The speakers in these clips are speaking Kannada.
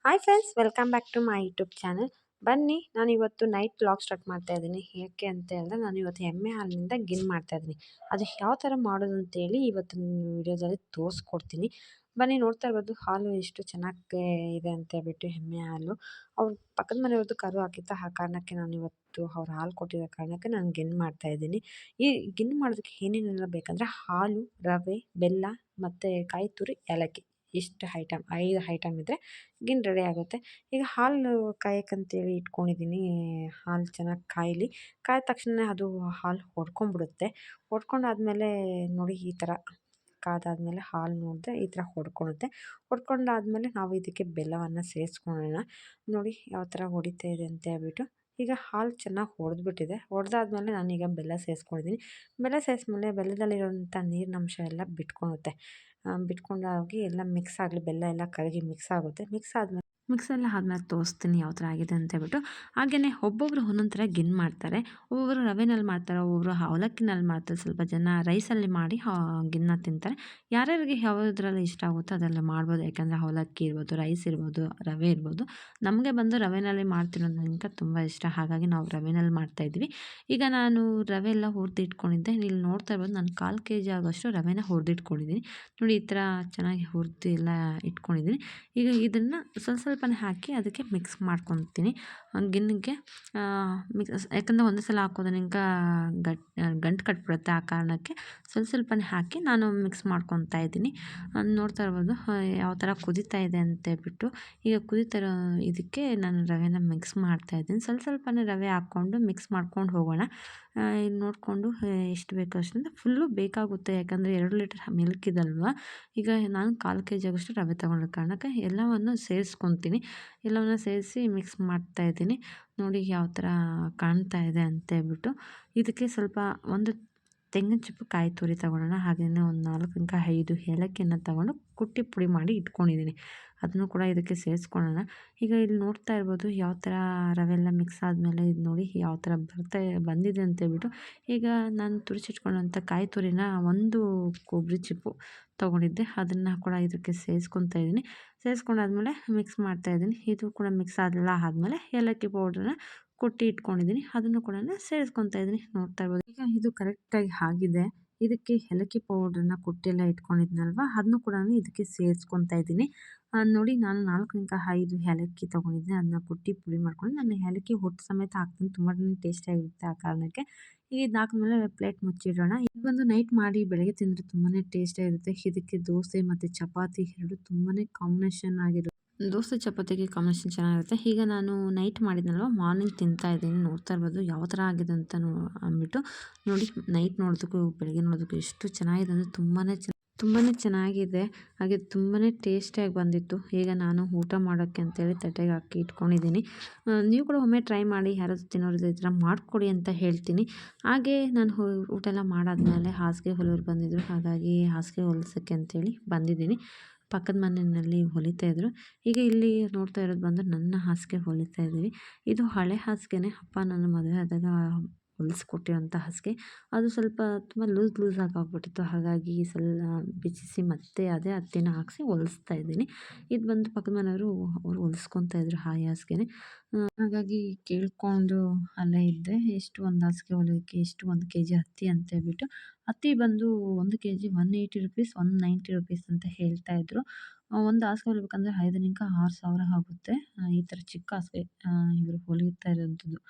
Hi friends, welcome back to my YouTube channel. ಬನ್ನಿ, ನಾನು ಇವತ್ತು ನೈಟ್ ವ್ಲಾಗ್ ಸ್ಟಾರ್ಟ್ ಮಾಡ್ತಾ ಇದ್ದೀನಿ. ಏಕೆ ಅಂತ ಹೇಳಿದ್ರೆ, ನಾನು ಇವತ್ತು ಎಮ್ಮೆ ಹಾಲಿನಿಂದ ಗಿನ್ ಮಾಡ್ತಾ ಇದ್ದೀನಿ. ಅದು ಯಾವ ಥರ ಮಾಡೋದು ಅಂತೇಳಿ ಇವತ್ತು ವಿಡಿಯೋದಲ್ಲಿ ತೋರಿಸ್ಕೊಡ್ತೀನಿ. ಬನ್ನಿ, ನೋಡ್ತಾ ಇರ್ಬೋದು ಹಾಲು ಎಷ್ಟು ಚೆನ್ನಾಗಿ ಇದೆ ಅಂತ ಹೇಳ್ಬಿಟ್ಟು. ಎಮ್ಮೆ ಹಾಲು ಅವ್ರು ಪಕ್ಕದ ಮನೆಯವ್ರದ್ದು ಕರು ಹಾಕಿತ್ತು. ಆ ಕಾರಣಕ್ಕೆ ನಾನು ಇವತ್ತು ಅವ್ರು ಹಾಲು ಕೊಟ್ಟಿರೋ ಕಾರಣಕ್ಕೆ ನಾನು ಗಿನ್ ಮಾಡ್ತಾ ಇದ್ದೀನಿ. ಈ ಗಿನ್ ಮಾಡೋದಕ್ಕೆ ಏನೇನೆಲ್ಲ ಬೇಕಂದರೆ ಹಾಲು, ರವೆ, ಬೆಲ್ಲ ಮತ್ತು ಕಾಯಿ ತುರಿ, ಏಲಕ್ಕಿ. ಇಷ್ಟು ಐಟಮ್ 5 ಐಟಮ್ ಇದ್ದರೆ ಗಿನ್ ರೆಡಿ ಆಗುತ್ತೆ. ಈಗ ಹಾಲು ಕಾಯಕ್ಕಂತೇಳಿ ಇಟ್ಕೊಂಡಿದ್ದೀನಿ. ಹಾಲು ಚೆನ್ನಾಗಿ ಕಾಯಲಿ. ಕಾದ ತಕ್ಷಣ ಅದು ಹಾಲು ಹೊಡ್ಕೊಂಬಿಡುತ್ತೆ. ಹೊಡ್ಕೊಂಡಾದ್ಮೇಲೆ ನೋಡಿ ಈ ಥರ ಕಾದಾದ್ಮೇಲೆ ಹಾಲು ನೋಡಿದ್ರೆ ಈ ಥರ ಹೊಡ್ಕೊಳ್ಳುತ್ತೆ. ಹೊಡ್ಕೊಂಡಾದ್ಮೇಲೆ ನಾವು ಇದಕ್ಕೆ ಬೆಲ್ಲವನ್ನು ಸೇರಿಸ್ಕೊಳ್ಳೋಣ. ನೋಡಿ ಯಾವ ಥರ ಹೊಡಿತಾ ಇದೆ ಅಂತ ಹೇಳ್ಬಿಟ್ಟು. ಈಗ ಹಾಲು ಚೆನ್ನಾಗಿ ಹೊಡೆದ್ಬಿಟ್ಟಿದೆ. ಹೊಡೆದಾದ್ಮೇಲೆ ನಾನೀಗ ಬೆಲ್ಲ ಸೇರಿಸ್ಕೊಂಡಿದ್ದೀನಿ. ಬೆಲ್ಲ ಸೇರಿಸ್ಮೇಲೆ ಬೆಲ್ಲದಲ್ಲಿರುವಂಥ ನೀರಿನಂಶ ಎಲ್ಲ ಬಿಟ್ಕೊಳ್ಳುತ್ತೆ. ಬಿಟ್ಕೊಂಡಾಗಿ ಎಲ್ಲ ಮಿಕ್ಸ್ ಆಗಲಿ, ಬೆಲ್ಲ ಎಲ್ಲ ಕರಗಿ ಮಿಕ್ಸ್ ಆಗುತ್ತೆ. ಮಿಕ್ಸ್ ಎಲ್ಲ ಆದ್ಮೇಲೆ ತೋರಿಸ್ತೀನಿ ಯಾವ ಥರ ಆಗಿದೆ ಅಂತ ಹೇಳ್ಬಿಟ್ಟು. ಹಾಗೆಯೇ ಒಬ್ಬೊಬ್ಬರು ಒಂದೊಂದು ಥರ ಗಿನ್ ಮಾಡ್ತಾರೆ. ಒಬ್ಬೊಬ್ಬರು ರವೆನಲ್ಲಿ ಮಾಡ್ತಾರೆ, ಒಬ್ಬೊಬ್ಬರು ಅವಲಕ್ಕಿನಲ್ಲಿ ಮಾಡ್ತಾರೆ, ಸ್ವಲ್ಪ ಜನ ರೈಸಲ್ಲಿ ಮಾಡಿ ಗಿನ್ನ ತಿಂತಾರೆ. ಯಾರ್ಯಾರಿಗೆ ಯಾವುದ್ರಲ್ಲಿ ಇಷ್ಟ ಆಗುತ್ತೋ ಅದರಲ್ಲಿ ಮಾಡ್ಬೋದು. ಯಾಕಂದರೆ ಅವಲಕ್ಕಿ ಇರ್ಬೋದು, ರೈಸ್ ಇರ್ಬೋದು, ರವೆ ಇರ್ಬೋದು. ನಮಗೆ ಬಂದು ರವೆನಲ್ಲಿ ಮಾಡ್ತಿರೋದ್ರಿಂದ ತುಂಬ ಇಷ್ಟ. ಹಾಗಾಗಿ ನಾವು ರವೆನಲ್ಲಿ ಮಾಡ್ತಾಯಿದ್ವಿ. ಈಗ ನಾನು ರವೆ ಎಲ್ಲ ಹುರಿದಿಟ್ಕೊಂಡಿದ್ದೆ. ಇಲ್ಲಿ ನೋಡ್ತಾ ಇರ್ಬೋದು, ನಾನು 1/4 kg ಆಗೋಷ್ಟು ರವೆನ ಹುರಿದಿಟ್ಕೊಂಡಿದ್ದೀನಿ. ನೋಡಿ ಈ ಥರ ಚೆನ್ನಾಗಿ ಹುರಿದು ಎಲ್ಲ ಇಟ್ಕೊಂಡಿದ್ದೀನಿ. ಈಗ ಇದನ್ನು ಸ್ವಲ್ಪನೇ ಹಾಕಿ ಅದಕ್ಕೆ ಮಿಕ್ಸ್ ಮಾಡ್ಕೊತೀನಿ. ಗಿನ್ನಿಗೆ ಯಾಕಂದರೆ ಒಂದೇ ಸಲ ಹಾಕೋದ್ರೆ ಈಗ ಗಂಟು ಕಟ್ಬಿಡುತ್ತೆ. ಆ ಕಾರಣಕ್ಕೆ ಸ್ವಲ್ಪನೇ ಹಾಕಿ ನಾನು ಮಿಕ್ಸ್ ಮಾಡ್ಕೊತಾ ಇದ್ದೀನಿ. ನೋಡ್ತಾ ಇರ್ಬೋದು ಯಾವ ಥರ ಕುದೀತಾ ಇದೆ ಅಂತ ಹೇಳ್ಬಿಟ್ಟು. ಈಗ ಕುದೀತಿರೋ ಇದಕ್ಕೆ ನಾನು ರವೆನ ಮಿಕ್ಸ್ ಮಾಡ್ತಾಯಿದ್ದೀನಿ. ಸ್ವಲ್ಪನೇ ರವೆ ಹಾಕ್ಕೊಂಡು ಮಿಕ್ಸ್ ಮಾಡ್ಕೊಂಡು ಹೋಗೋಣ. ಇಲ್ಲಿ ನೋಡಿಕೊಂಡು ಎಷ್ಟು ಬೇಕೋ ಅಷ್ಟಂದ್ರೆ ಫುಲ್ಲು ಬೇಕಾಗುತ್ತೆ. ಯಾಕಂದರೆ 2 ಲೀಟರ್ ಮಿಲ್ಕ್ ಇದಲ್ವ. ಈಗ ನಾನು 1/4 kg ಆಗೋಷ್ಟು ರವೆ ತಗೊಂಡಿರೋ ಕಾರಣಕ್ಕೆ ಎಲ್ಲವನ್ನು ಸೇರಿಸ್ಕೊತೀನಿ. ಎಲ್ಲವನ್ನು ಸೇರಿಸಿ ಮಿಕ್ಸ್ ಮಾಡ್ತಾಯಿದ್ದೀನಿ. ನೋಡಿ ಯಾವ ಥರ ಕಾಣ್ತಾ ಇದೆ ಅಂತ ಹೇಳ್ಬಿಟ್ಟು. ಇದಕ್ಕೆ ಸ್ವಲ್ಪ ಒಂದು ತೆಂಗಿನ ಚಿಪ್ಪು, ಕಾಯಿ ತುರಿ ತಗೊಳ್ಳೋಣ. ಹಾಗೆಯೇ ಒಂದು 4 5 ಏಲಕ್ಕಿಯನ್ನು ತಗೊಂಡು ಕುಟ್ಟಿ ಪುಡಿ ಮಾಡಿ ಇಟ್ಕೊಂಡಿದ್ದೀನಿ. ಅದನ್ನು ಕೂಡ ಇದಕ್ಕೆ ಸೇರಿಸ್ಕೊಳ್ಳೋಣ. ಈಗ ಇಲ್ಲಿ ನೋಡ್ತಾ ಇರ್ಬೋದು ಯಾವ ಥರ ರವೆ ಎಲ್ಲ ಮಿಕ್ಸ್ ಆದಮೇಲೆ ಇದು ನೋಡಿ ಯಾವ ಥರ ಬಂದಿದೆ ಅಂತ ಹೇಳ್ಬಿಟ್ಟು. ಈಗ ನಾನು ತುರಿಸಿಟ್ಕೊಳ್ಳೋಂಥ ಕಾಯಿ ತುರಿನ ಒಂದು ಕೊಬ್ಬರಿ ಚಿಪ್ಪು ತೊಗೊಂಡಿದ್ದೆ, ಅದನ್ನು ಕೂಡ ಇದಕ್ಕೆ ಸೇರಿಸ್ಕೊತಾ ಇದ್ದೀನಿ. ಸೇರಿಸ್ಕೊಂಡಾದ್ಮೇಲೆ ಮಿಕ್ಸ್ ಮಾಡ್ತಾಯಿದ್ದೀನಿ. ಇದು ಕೂಡ ಮಿಕ್ಸ್ ಆದಮೇಲೆ ಏಲಕ್ಕಿ ಪೌಡ್ರನ್ನ ಕುಟ್ಟಿ ಇಟ್ಕೊಂಡಿದ್ದೀನಿ, ಅದನ್ನು ಕೂಡ ಸೇರಿಸ್ಕೊತಾ ಇದ್ದೀನಿ. ನೋಡ್ತಾ ಇರ್ಬೋದು ಈಗ ಇದು ಕರೆಕ್ಟಾಗಿ ಆಗಿದೆ. ಇದಕ್ಕೆ ಏಲಕ್ಕಿ ಪೌಡ್ರನ್ನ ಕುಟ್ಟೆಲ್ಲ ಇಟ್ಕೊಂಡಿದ್ನಲ್ವ, ಅದನ್ನು ಕೂಡ ಇದಕ್ಕೆ ಸೇರಿಸ್ಕೊತಾ ಇದ್ದೀನಿ. ನೋಡಿ ನಾನು 4 5 ಏಲಕ್ಕಿ ತೊಗೊಂಡಿದ್ದೆ, ಅದನ್ನ ಕುಟ್ಟಿ ಪುಡಿ ಮಾಡ್ಕೊಂಡು ನಾನು ಏಲಕ್ಕಿ ಹೊಟ್ಟು ಸಮೇತ ಹಾಕ್ತೀನಿ. ತುಂಬಾ ಟೇಸ್ಟಿಯಾಗಿರುತ್ತೆ. ಆ ಕಾರಣಕ್ಕೆ ಈಗ ಇದಾದ್ಮೇಲೆ ಪ್ಲೇಟ್ ಮುಚ್ಚಿಡೋಣ. ಇದು ಬಂದು ನೈಟ್ ಮಾಡಿ ಬೆಳಗ್ಗೆ ತಿಂದರೆ ತುಂಬಾ ಟೇಸ್ಟಿಯಾಗಿರುತ್ತೆ. ಇದಕ್ಕೆ ದೋಸೆ ಮತ್ತು ಚಪಾತಿ ಎರಡು ತುಂಬಾ ಕಾಂಬಿನೇಷನ್ ಆಗಿರುತ್ತೆ. ದೋಸೆ ಚಪಾತಿಗೆ ಕಾಂಬಿನೇಷನ್ ಚೆನ್ನಾಗಿರುತ್ತೆ. ಈಗ ನಾನು ನೈಟ್ ಮಾಡಿದ್ನಲ್ವ, ಮಾರ್ನಿಂಗ್ ತಿಂತಾ ಇದ್ದೀನಿ. ನೋಡ್ತಾ ಇರ್ಬೋದು ಯಾವ ಥರ ಆಗಿದೆ ಅಂತ ಅಂದ್ಬಿಟ್ಟು. ನೋಡಿ ನೈಟ್ ನೋಡೋದಕ್ಕೂ ಬೆಳಗ್ಗೆ ನೋಡೋದಕ್ಕೂ ಎಷ್ಟು ಚೆನ್ನಾಗಿದೆ ಅಂದರೆ ತುಂಬಾ ಚೆನ್ನಾಗಿದೆ. ಹಾಗೆ ತುಂಬಾ ಟೇಸ್ಟಿಯಾಗಿ ಬಂದಿತ್ತು. ಈಗ ನಾನು ಊಟ ಮಾಡೋಕ್ಕೆ ಅಂತೇಳಿ ತಟ್ಟೆಗೆ ಹಾಕಿ ಇಟ್ಕೊಂಡಿದ್ದೀನಿ. ನೀವು ಕೂಡ ಒಮ್ಮೆ ಟ್ರೈ ಮಾಡಿ, ಯಾರಾದರೂ ತಿನ್ನೋರಿದ್ರೆ ಈ ಥರ ಮಾಡಿಕೊಡಿ ಅಂತ ಹೇಳ್ತೀನಿ. ಹಾಗೆ ನಾನು ಊಟ ಎಲ್ಲ ಮಾಡಾದ್ಮೇಲೆ ಹಾಸಿಗೆ ಹೊಲಿಯೋರು ಬಂದಿದ್ದರು. ಹಾಗಾಗಿ ಹಾಸಿಗೆ ಹೊಲಿಸೋಕ್ಕೆ ಅಂತೇಳಿ ಬಂದಿದ್ದೀನಿ. ಪಕ್ಕದ ಮನೆಯಲ್ಲಿ ಹೊಲಿತಾ ಇದ್ದರು. ಈಗ ಇಲ್ಲಿ ನೋಡ್ತಾ ಇರೋದು ಬಂದು ನನ್ನ ಹಾಸಿಗೆ ಹೊಲಿತಾ ಇದ್ದೀವಿ. ಇದು ಹಳೆ ಹಾಸಿಗೆನೇ. ಅಪ್ಪ ನನ್ನ ಮದುವೆ ಆದಾಗ ಹೊಲಿಸ್ಕೊಟ್ಟಿರೋಂಥ ಹಾಸಿಗೆ. ಅದು ಸ್ವಲ್ಪ ತುಂಬ ಲೂಸಾಗಿ ಆಗ್ಬಿಟ್ಟಿತ್ತು. ಹಾಗಾಗಿ ಬಿಚ್ಚಿಸಿ ಮತ್ತೆ ಅದೇ ಹತ್ತಿನ ಹಾಕಿಸಿ ಹೊಲಿಸ್ತಾ ಇದ್ದೀನಿ. ಇದು ಬಂದು ಪಕ್ಕದ ಮನೆಯವರು ಅವರು ಹೊಲಿಸ್ಕೊತಾ ಇದ್ರು ಆ ಹಾಸಿಗೆನೇ. ಹಾಗಾಗಿ ಕೇಳಿಕೊಂಡು ಅಲ್ಲೇ ಇದ್ದೆ. ಎಷ್ಟು ಒಂದು ಹಾಸಿಗೆ ಹೊಲಿಯೋಕ್ಕೆ ಎಷ್ಟು 1 kg ಹತ್ತಿ ಅಂತ ಹೇಳ್ಬಿಟ್ಟು. ಹತ್ತಿ ಬಂದು 1 kg 180 ರುಪೀಸ್, 190 ರುಪೀಸ್ ಅಂತ ಹೇಳ್ತಾ ಇದ್ರು. ಒಂದು ಹಾಸಿಗೆ ಹೊಲಿಬೇಕಂದ್ರೆ 5,000 6 ಸಾವಿರ ಆಗುತ್ತೆ. ಈ ಥರ ಚಿಕ್ಕ ಹಾಸಿಗೆ ಇವರು ಹೊಲಿತಾ ಇರೋಂಥದ್ದು.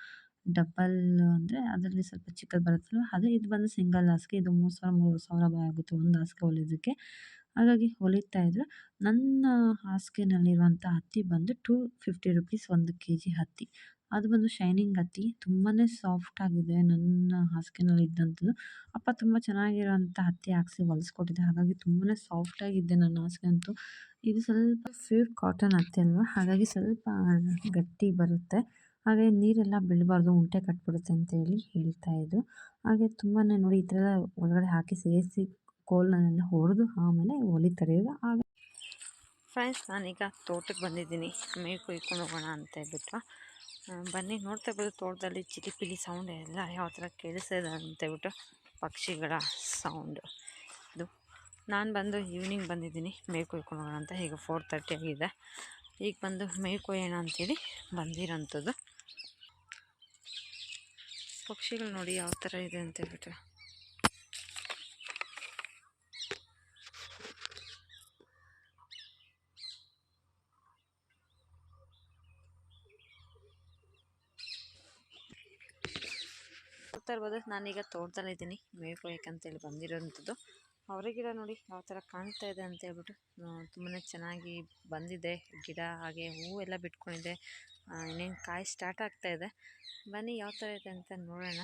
ಡಬಲ್ ಅಂದರೆ ಅದರಲ್ಲಿ ಸ್ವಲ್ಪ ಚಿಕ್ಕದು ಬರುತ್ತಲ್ವ, ಅದೇ. ಇದು ಬಂದು ಸಿಂಗಲ್ ಹಾಸಿಗೆ. ಇದು 3,000 ಆಗುತ್ತೆ ಒಂದು ಹಾಸಿಗೆ ಹೊಲಿಯೋದಕ್ಕೆ. ಹಾಗಾಗಿ ಹೊಲಿತಾ ಇದ್ರು. ನನ್ನ ಹಾಸಿಗೆನಲ್ಲಿರುವಂಥ ಹತ್ತಿ ಬಂದು 250 ರುಪೀಸ್ 1 kg ಹತ್ತಿ. ಅದು ಬಂದು ಶೈನಿಂಗ್ ಹತ್ತಿ. ತುಂಬಾ ಸಾಫ್ಟಾಗಿದೆ ನನ್ನ ಹಾಸಿಗೆನಲ್ಲಿ ಇದ್ದಂಥದ್ದು. ಅಪ್ಪ ತುಂಬ ಚೆನ್ನಾಗಿರೋಂಥ ಹತ್ತಿ ಹಾಕಿಸಿ ಹೊಲಿಸ್ಕೊಟ್ಟಿದ್ದೆ. ಹಾಗಾಗಿ ತುಂಬಾ ಸಾಫ್ಟಾಗಿದೆ ನನ್ನ ಹಾಸಿಗೆ ಅಂತೂ. ಇದು ಸ್ವಲ್ಪ ಪ್ಯೂರ್ ಕಾಟನ್ ಹತ್ತಿ ಅಲ್ವಾ, ಹಾಗಾಗಿ ಸ್ವಲ್ಪ ಗಟ್ಟಿ ಬರುತ್ತೆ. ಹಾಗೆ ನೀರೆಲ್ಲ ಬೀಳಬಾರ್ದು, ಉಂಟೆ ಕಟ್ಬಿಡುತ್ತೆ ಅಂತೇಳಿ ಹೇಳ್ತಾ ಇದ್ರು. ಹಾಗೆ ತುಂಬಾ ನೋಡಿ ಈ ಥರ ಒಳಗಡೆ ಹಾಕಿ ಸೇರಿಸಿ ಕೋಲನ್ನೆಲ್ಲ ಹೊಡೆದು ಆಮೇಲೆ ಹೊಲಿತಾರೆ. ಆಗ ಫ್ರೆಂಡ್ಸ್, ನಾನೀಗ ತೋಟಕ್ಕೆ ಬಂದಿದ್ದೀನಿ. ಮೇವು ಕೊಯ್ಕೊಂಡು ಹೋಗೋಣ ಅಂತ ಹೇಳ್ಬಿಟ್ಟು. ಬನ್ನಿ, ನೋಡ್ತಾ ಇರ್ಬೋದು ತೋಟದಲ್ಲಿ ಚಿಲಿಪಿಲಿ ಸೌಂಡ್ ಎಲ್ಲ ಯಾವ ಥರ ಕೇಳಿಸ್ತಾ ಅಂತೇಳ್ಬಿಟ್ಟು. ಪಕ್ಷಿಗಳ ಸೌಂಡು ಇದು. ನಾನು ಬಂದು ಈವ್ನಿಂಗ್ ಬಂದಿದ್ದೀನಿ ಮೇವು ಕೊಯ್ಕೊಂಡು ಹೋಗೋಣ ಅಂತ. ಈಗ 4:30 ಆಗಿದೆ. ಈಗ ಬಂದು ಮೇವು ಕೊಯ್ಯೋಣ ಅಂಥೇಳಿ ಬಂದಿರೋಂಥದ್ದು. ಪಕ್ಷಿಗಳು ನೋಡಿ ಯಾವ ಥರ ಇದೆ ಅಂತ ಹೇಳ್ಬಿಟ್ಟು. ನೋಡ್ತಾ ಇರ್ಬೋದು, ನಾನೀಗ ತೋಟದಲ್ಲಿದ್ದೀನಿ, ಮೇವು ಕೊಯ್ಯಕ್ಕಂತೇಳಿ ಬಂದಿರೋಂಥದ್ದು. ಅವರೇ ಗಿಡ ನೋಡಿ ಯಾವ ಥರ ಕಾಣ್ತಾ ಇದೆ ಅಂತ ಹೇಳ್ಬಿಟ್ಟು ತುಂಬಾ ಚೆನ್ನಾಗಿ ಬಂದಿದೆ ಗಿಡ. ಹಾಗೆ ಹೂವೆಲ್ಲ ಬಿಟ್ಕೊಂಡಿದೆ, ಇನ್ನೇನು ಕಾಯಿ ಸ್ಟಾರ್ಟ್ ಆಗ್ತಾ ಇದೆ. ಬನ್ನಿ ಯಾವ ಥರ ಇದೆ ಅಂತ ನೋಡೋಣ.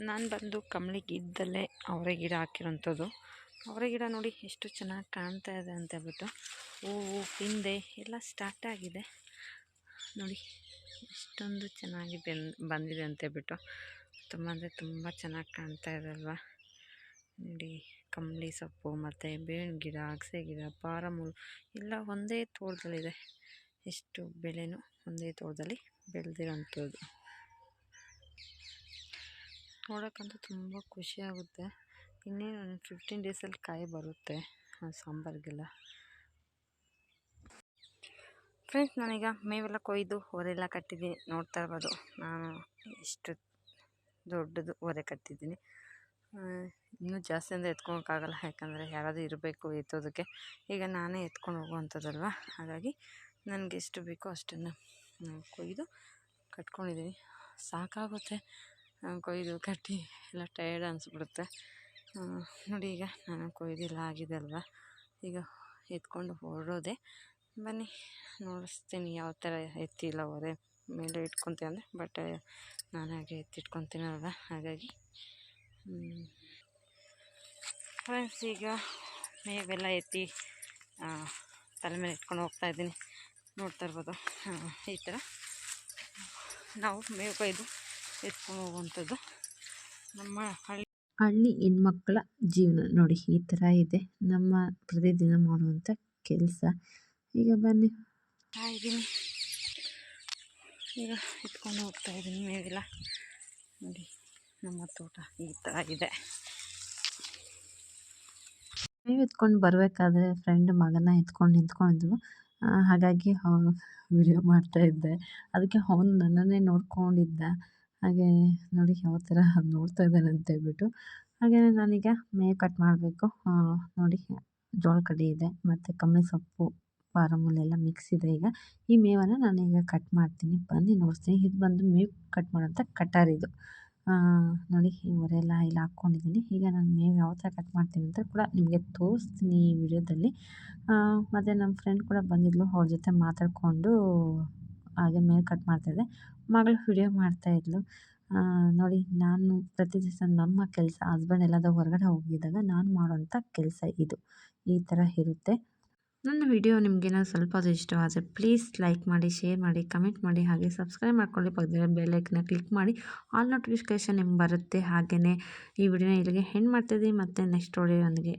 ನಾನು ಬಂದು ಕಂಬಳಿ ಗಿಡದಲ್ಲೇ ಅವರೇ ಗಿಡ ಹಾಕಿರೋಂಥದ್ದು. ಅವರೇ ಗಿಡ ನೋಡಿ ಎಷ್ಟು ಚೆನ್ನಾಗಿ ಕಾಣ್ತಾ ಇದೆ ಅಂತ ಹೇಳ್ಬಿಟ್ಟು. ಹೂವು ಹಿಂದೆ ಎಲ್ಲ ಸ್ಟಾರ್ಟ್ ಆಗಿದೆ ನೋಡಿ, ಎಷ್ಟೊಂದು ಚೆನ್ನಾಗಿ ಬಂದಿದೆ ಅಂತ ಹೇಳ್ಬಿಟ್ಟು. ತುಂಬ ಅಂದರೆ ತುಂಬ ಚೆನ್ನಾಗಿ ಕಾಣ್ತಾ ಇದೆ ಅಲ್ವಾ ನೋಡಿ. ಕಂಬಳಿ ಸೊಪ್ಪು ಮತ್ತು ಬೇವಿನ ಗಿಡ, ಅಗಸೆ ಗಿಡ, ಪಾರಮೂಲು ಎಲ್ಲ ಒಂದೇ ತೋಟದಲ್ಲಿದೆ. ಎಷ್ಟು ಬೆಳೆನೂ ಒಂದೇ ತೋಟದಲ್ಲಿ ಬೆಳೆದಿರೋಂಥದ್ದು. ನೋಡೋಕ್ಕಂತೂ ತುಂಬ ಖುಷಿಯಾಗುತ್ತೆ. ಇನ್ನೇನು 15 ಡೇಸಲ್ಲಿ ಕಾಯಿ ಬರುತ್ತೆ ಸಾಂಬಾರಿಗೆಲ್ಲ. ಫ್ರೆಂಡ್ಸ್, ನಾನೀಗ ಮೇವೆಲ್ಲ ಕೊಯ್ದು ಹೊರೆಲ್ಲ ಕಟ್ಟಿದ್ದೀನಿ. ನೋಡ್ತಾ ಇರ್ಬೋದು ನಾನು ಎಷ್ಟು ದೊಡ್ಡದು ಹೊರೆ ಕಟ್ಟಿದ್ದೀನಿ. ಇನ್ನೂ ಜಾಸ್ತಿ ಅಂದರೆ ಎತ್ಕೊಳಕ್ಕಾಗಲ್ಲ, ಯಾಕಂದರೆ ಯಾರಾದರೂ ಇರಬೇಕು ಎತ್ತೋದಕ್ಕೆ. ಈಗ ನಾನೇ ಎತ್ಕೊಂಡು ಹೋಗುವಂಥದ್ದಲ್ವ, ಹಾಗಾಗಿ ನನಗೆ ಎಷ್ಟು ಬೇಕೋ ಅಷ್ಟನ್ನು ಕೊಯ್ದು ಕಟ್ಕೊಂಡಿದ್ದೀನಿ. ಸಾಕಾಗುತ್ತೆ ಕೊಯ್ದು ಕಟ್ಟಿ ಎಲ್ಲ ಟಯರ್ಡ್ ಅನಿಸ್ಬಿಡುತ್ತೆ ನೋಡಿ. ಈಗ ನಾನು ಕೊಯ್ದೆಲ್ಲ ಆಗಿದೆ ಅಲ್ವಾ, ಈಗ ಎತ್ಕೊಂಡು ಹೊರಡೋದೆ. ಬನ್ನಿ ನೋಡಿಸ್ತೀನಿ ಯಾವ ಥರ ಎತ್ತಿಲ್ಲ ಹೊರೆ ಮೇಲೆ ಇಟ್ಕೊತೀನಿ ಅಂದರೆ, ಬಟ್ ನಾನು ಹಾಗೆ ಎತ್ತಿಟ್ಕೊತೀನಲ್ವ, ಹಾಗಾಗಿ ಫ್ರೆಂಡ್ಸ್ ಈಗ ಮೇವೆಲ್ಲ ಎತ್ತಿ ತಲೆ ಮೇಲೆ ಇಟ್ಕೊಂಡು ಹೋಗ್ತಾಯಿದ್ದೀನಿ. ನೋಡ್ತಾ ಇರ್ಬೋದು ಈ ಥರ ನಾವು ಮೇವು ಕೊಯ್ದು ಎತ್ಕೊಂಡು ಹೋಗುವಂಥದ್ದು ನಮ್ಮ ಹಳ್ಳಿ ಹೆಣ್ಮಕ್ಳ ಜೀವನ ನೋಡಿ. ಈ ಥರ ಇದೆ ನಮ್ಮ ಪ್ರತಿದಿನ ಮಾಡುವಂಥ ಕೆಲಸ. ಈಗ ಬನ್ನಿ ಇದ್ದೀನಿ, ಈಗ ಎತ್ಕೊಂಡು ಹೋಗ್ತಾಯಿದ್ದೀನಿ ಮೇವೆಲ್ಲ ನೋಡಿ. ನಮ್ಮ ತೋಟ ಈ ಥರ ಇದೆ. ಮೇವು ಎತ್ಕೊಂಡು ಬರಬೇಕಾದ್ರೆ ಫ್ರೆಂಡ್ ಮಗನ ಎತ್ಕೊಂಡು ನಿಂತ್ಕೊಂಡಿದ್ವು, ಹಾಗಾಗಿ ವಿಡಿಯೋ ಮಾಡ್ತಾಯಿದ್ದೆ. ಅದಕ್ಕೆ ಅವನು ನನ್ನನ್ನೇ ನೋಡ್ಕೊಂಡಿದ್ದ. ಹಾಗೆ ನೋಡಿ ಯಾವ ಥರ ನೋಡ್ತಾ ಇದ್ದಾನೆ ಅಂತ ಹೇಳ್ಬಿಟ್ಟು. ಹಾಗೆಯೇ ನಾನೀಗ ಮೇವು ಕಟ್ ಮಾಡಬೇಕು ನೋಡಿ. ಜೋಳ ಕಡ್ಡಿ ಇದೆ ಮತ್ತು ಕಂಬಳಿ ಸೊಪ್ಪು, ಪಾರಮೂಲೆಲ್ಲ ಮಿಕ್ಸ್ ಇದೆ. ಈಗ ಈ ಮೇವನ್ನು ನಾನೀಗ ಕಟ್ ಮಾಡ್ತೀನಿ, ಬನ್ನಿ ನೋಡ್ತೀನಿ. ಇದು ಬಂದು ಮೇವು ಕಟ್ ಮಾಡೋಂಥ ಕಟಾರ್ ಇದು ನೋಡಿ. ಈ ಹೊರೆಲ್ಲ ಇಲ್ಲಿ ಹಾಕ್ಕೊಂಡಿದ್ದೀನಿ. ಈಗ ನಾನು ಮೇವು ಯಾವ ಥರ ಕಟ್ ಮಾಡ್ತೀನಿ ಅಂತ ಕೂಡ ನಿಮಗೆ ತೋರಿಸ್ತೀನಿ ಈ ವಿಡಿಯೋದಲ್ಲಿ. ಮತ್ತು ನಮ್ಮ ಫ್ರೆಂಡ್ ಕೂಡ ಬಂದಿದ್ಲು, ಅವ್ರ ಜೊತೆ ಮಾತಾಡಿಕೊಂಡು ಹಾಗೆ ಮೇವು ಕಟ್ ಮಾಡ್ತಾಯಿದ್ದೆ. ಮಗಳು ವಿಡಿಯೋ ಮಾಡ್ತಾಯಿದ್ಲು ನೋಡಿ. ನಾನು ಪ್ರತಿ ದಿವಸ ನಮ್ಮ ಕೆಲಸ, ಹಸ್ಬೆಂಡ್ ಎಲ್ಲಾದರೂ ಹೊರಗಡೆ ಹೋಗಿದ್ದಾಗ ನಾನು ಮಾಡೋಂಥ ಕೆಲಸ ಇದು ಈ ಥರ ಇರುತ್ತೆ. ನನ್ನ ವಿಡಿಯೋ ನಿಮಗೇನಾದ್ರು ಸ್ವಲ್ಪ ಅದು ಇಷ್ಟವಾದರೆ ಪ್ಲೀಸ್ ಲೈಕ್ ಮಾಡಿ, ಶೇರ್ ಮಾಡಿ, ಕಮೆಂಟ್ ಮಾಡಿ, ಹಾಗೆ ಸಬ್ಸ್ಕ್ರೈಬ್ ಮಾಡ್ಕೊಳ್ಳಿ. ಪಕ್ಕದಲ್ಲಿ ಬೆಲ್ ಐಕನ್ನ ಕ್ಲಿಕ್ ಮಾಡಿ, ಆಲ್ ನೋಟಿಫಿಕೇಷನ್ ನಿಮ್ಗೆ ಬರುತ್ತೆ. ಹಾಗೆಯೇ ಈ ವಿಡಿಯೋನ ಇಲ್ಲಿಗೆ ಎಂಡ್ ಮಾಡ್ತಿದ್ದೀನಿ. ಮತ್ತು ನೆಕ್ಸ್ಟ್ ವಿಡಿಯೋದೊಂದಿಗೆ